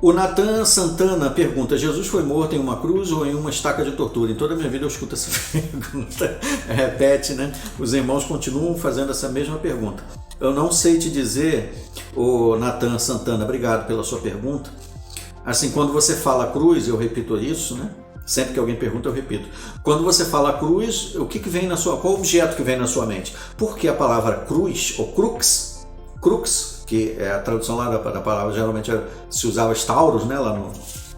O Natan Santana pergunta: Jesus foi morto em uma cruz ou em uma estaca de tortura? Em toda a minha vida eu escuto essa pergunta. Repete, né? Os irmãos continuam fazendo essa mesma pergunta. Eu não sei te dizer, o Natan Santana, obrigado pela sua pergunta. Assim, quando você fala cruz, eu repito isso, né? Sempre que alguém pergunta, eu repito. Quando você fala cruz, o que vem na sua, qual objeto que vem na sua mente? Porque a palavra cruz, ou crux, que é a tradução lá da palavra, geralmente se usava stauros, né, lá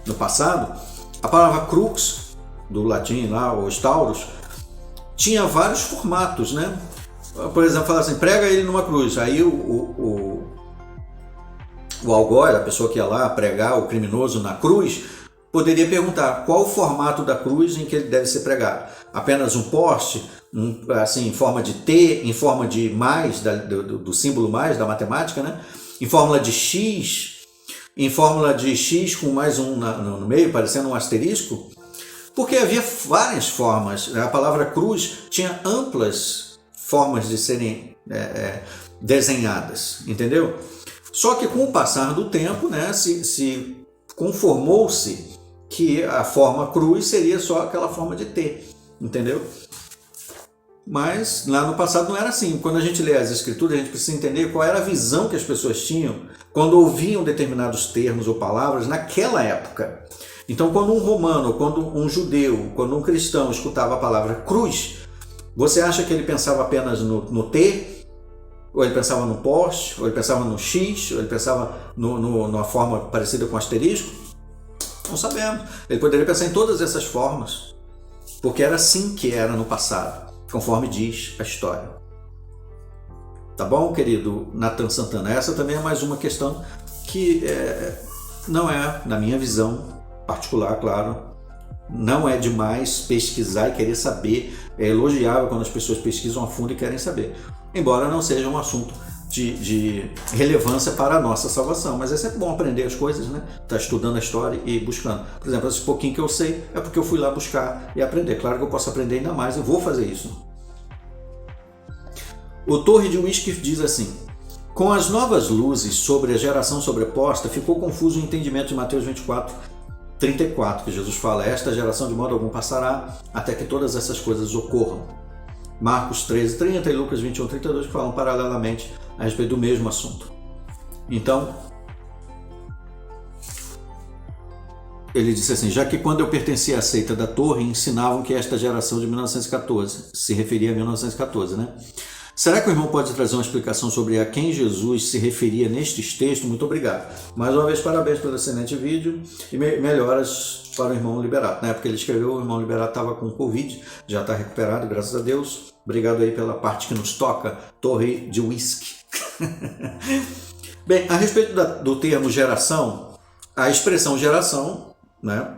no passado, a palavra crux, do latim lá, ou stauros, tinha vários formatos, né? Por exemplo, falar assim, prega ele numa cruz. Aí o algoz, a pessoa que ia lá pregar o criminoso na cruz, poderia perguntar qual o formato da cruz em que ele deve ser pregado. Apenas um poste, assim, em forma de T, em forma de mais, do símbolo mais da matemática, né? Em fórmula de X, em fórmula de X com mais um no meio, parecendo um asterisco, porque havia várias formas. A palavra cruz tinha amplas formas de serem desenhadas, entendeu? Só que com o passar do tempo, né, se conformou-se que a forma cruz seria só aquela forma de T, entendeu? Mas lá no passado não era assim. Quando a gente lê as escrituras, a gente precisa entender qual era a visão que as pessoas tinham quando ouviam determinados termos ou palavras naquela época. Então, quando um romano, quando um judeu, quando um cristão escutava a palavra cruz, você acha que ele pensava apenas no T? Ou ele pensava no poste? Ou ele pensava no X? Ou ele pensava numa forma parecida com asterisco? Não sabemos. Ele poderia pensar em todas essas formas, porque era assim que era no passado, conforme diz a história. Tá bom, querido Natan Santana? Essa também é mais uma questão que não é, na minha visão particular, claro, não é demais pesquisar e querer saber. É elogiável quando as pessoas pesquisam a fundo e querem saber, embora não seja um assunto de relevância para a nossa salvação, mas é sempre bom aprender as coisas, né? Tá estudando a história e buscando. Por exemplo, esse pouquinho que eu sei é porque eu fui lá buscar e aprender. Claro que eu posso aprender ainda mais, eu vou fazer isso. O Torre de Whisky diz assim: com as novas luzes sobre a geração sobreposta, ficou confuso o entendimento de Mateus 24:34, que Jesus fala: esta geração de modo algum passará até que todas essas coisas ocorram. Marcos 13:30 e Lucas 21:32, que falam paralelamente a respeito do mesmo assunto. Então, ele disse assim: já que quando eu pertencia à seita da Torre, ensinavam que esta geração de 1914, se referia a 1914, né? Será que o irmão pode trazer uma explicação sobre a quem Jesus se referia nestes textos? Muito obrigado. Mais uma vez, parabéns pelo excelente vídeo e melhoras para o irmão Liberato. Na época que ele escreveu, o irmão Liberato estava com Covid, já está recuperado, graças a Deus. Obrigado aí pela parte que nos toca, Torre de Whisky. Bem, a respeito do termo geração, a expressão geração, né,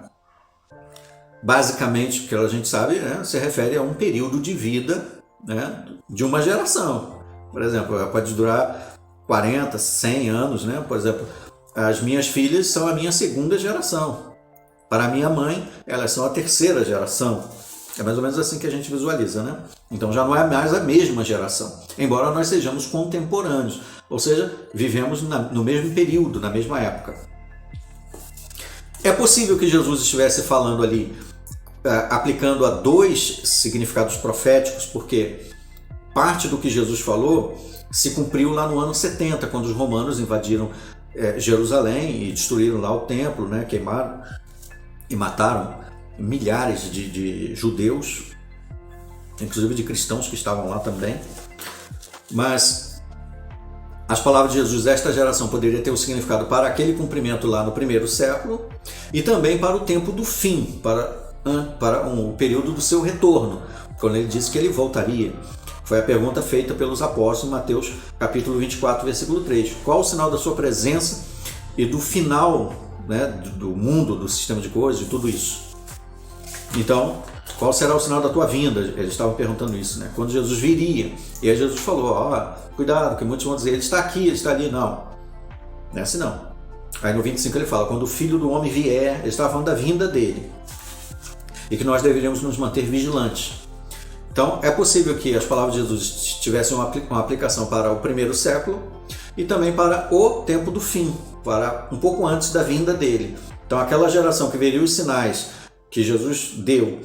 basicamente, porque a gente sabe, né, se refere a um período de vida, né, de uma geração. Por exemplo, ela pode durar 40, 100 anos, né? Por exemplo, as minhas filhas são a minha segunda geração. Para a minha mãe, elas são a terceira geração. É mais ou menos assim que a gente visualiza, né? Então já não é mais a mesma geração, embora nós sejamos contemporâneos, ou seja, vivemos no mesmo período, na mesma época. É possível que Jesus estivesse falando ali, aplicando a dois significados proféticos, porque parte do que Jesus falou se cumpriu lá no ano 70, quando os romanos invadiram Jerusalém e destruíram lá o templo, né? Queimaram e mataram milhares de judeus, inclusive de cristãos que estavam lá também. Mas as palavras de Jesus, esta geração, poderia ter um significado para aquele cumprimento lá no primeiro século e também para o tempo do fim, para o período do seu retorno, quando ele disse que ele voltaria. Foi a pergunta feita pelos apóstolos em Mateus capítulo 24, versículo 3. Qual o sinal da sua presença e do final, né, do mundo, do sistema de coisas, de tudo isso? Então, qual será o sinal da tua vinda? Eles estavam perguntando isso, né? Quando Jesus viria. E aí Jesus falou: cuidado, que muitos vão dizer, ele está aqui, ele está ali. Não, não é assim não. Aí no 25 ele fala: quando o Filho do Homem vier, ele estava falando da vinda dele. E que nós deveríamos nos manter vigilantes. Então, é possível que as palavras de Jesus tivessem uma aplicação para o primeiro século e também para o tempo do fim, para um pouco antes da vinda dele. Então aquela geração que veria os sinais que Jesus deu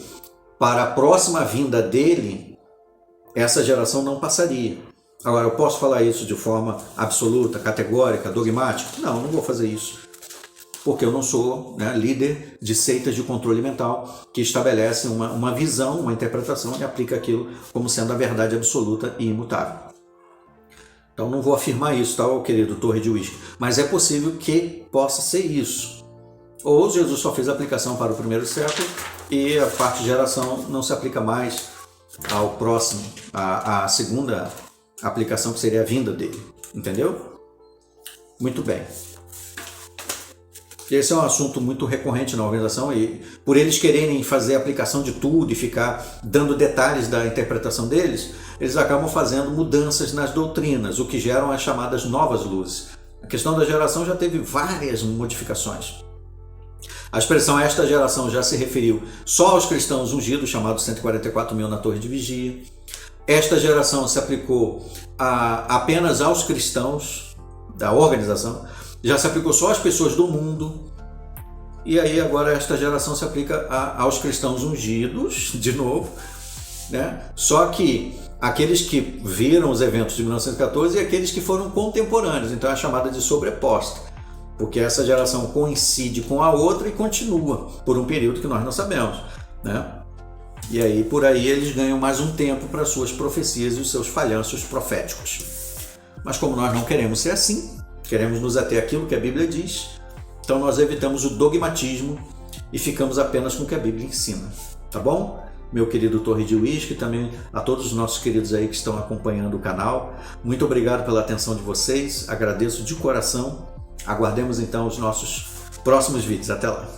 para a próxima vinda dele, essa geração não passaria. Agora, eu posso falar isso de forma absoluta, categórica, dogmática? Não vou fazer isso. Porque eu não sou, né, líder de seitas de controle mental que estabelecem uma visão, uma interpretação e aplica aquilo como sendo a verdade absoluta e imutável. Então não vou afirmar isso, tá, querido Torre de Uísque? Mas é possível que possa ser isso. Ou Jesus só fez a aplicação para o primeiro século e a parte de geração não se aplica mais ao próximo, à segunda aplicação, que seria a vinda dele. Entendeu? Muito bem. Esse é um assunto muito recorrente na organização e por eles quererem fazer a aplicação de tudo e ficar dando detalhes da interpretação deles, eles acabam fazendo mudanças nas doutrinas, o que geram as chamadas novas luzes. A questão da geração já teve várias modificações. A expressão esta geração já se referiu só aos cristãos ungidos, chamados 144 mil na Torre de Vigia. Esta geração se aplicou apenas aos cristãos da organização, já se aplicou só às pessoas do mundo. E aí agora esta geração se aplica aos cristãos ungidos, de novo, né? Só que aqueles que viram os eventos de 1914 e aqueles que foram contemporâneos, então é chamada de sobreposta. Porque essa geração coincide com a outra e continua por um período que nós não sabemos, né? E aí, por aí, eles ganham mais um tempo para suas profecias e os seus falhanços proféticos. Mas como nós não queremos ser assim, queremos nos ater àquilo que a Bíblia diz, então nós evitamos o dogmatismo e ficamos apenas com o que a Bíblia ensina. Tá bom? Meu querido Torre de Uísque, também a todos os nossos queridos aí que estão acompanhando o canal. Muito obrigado pela atenção de vocês, agradeço de coração. Aguardemos então os nossos próximos vídeos. Até lá!